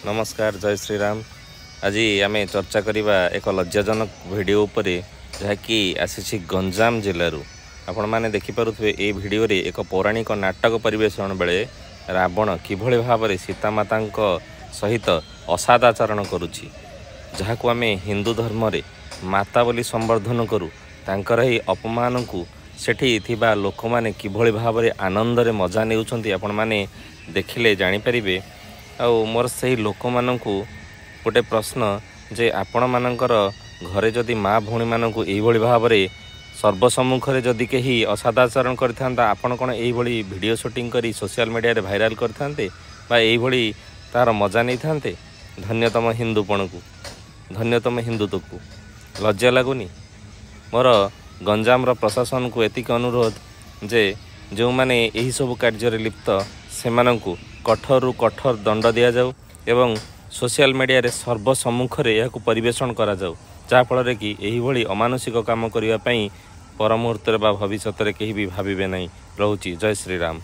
नमस्कार जय श्री राम। आज आम चर्चा करवा एक लज्जाजनक वीडियो उपरे जहाँकि आसी गंजाम जिलूर आपण मैंने देखिपे ये भिडियो एक पौराणिक नाटक परिवेषण बेले रावण किभली भाव सीता माता सहित असादाचरण करुच्ची जहाँ आम हिंदू धर्म माता बोली संवर्धन करूँ तांकर ही अपमान को सेठी थिबा लोक माने किभली भाव आनंद रे मजा नेउछंती आपण माने देखिले जानि परिबे। आ मोर सही लोक माननकु गोटे प्रश्न जे आपण मानकर घरे जदि माँ भौणी माननकु एई भली भाव सर्वसम्मुख रे जदि केही असादाचरण करथांता आपण कोन एई भली वीडियो शूटिंग करी सोशल मीडिया रे वायरल करथांते बा एई भली तार मजा नै थांते। धन्यतम हिंदूपणकु धन्यतम हिंदुत्वकु लज्जा लागुनी। मोर गंजाम प्रशासन को एतिक अनुरोध जे जो माने यही सब कार्य लिप्त से कठोर कठोर दंड दि जाऊ एवं सोशल मीडिया रे सर्वसम्मुख रे यह परिवेषण करा जाऊ जहाँफल कि यही भली अमानुषिक काम करने पर मुहूर्त भविष्य में कहीं भी भावे नहीं। रहुची जय श्री राम।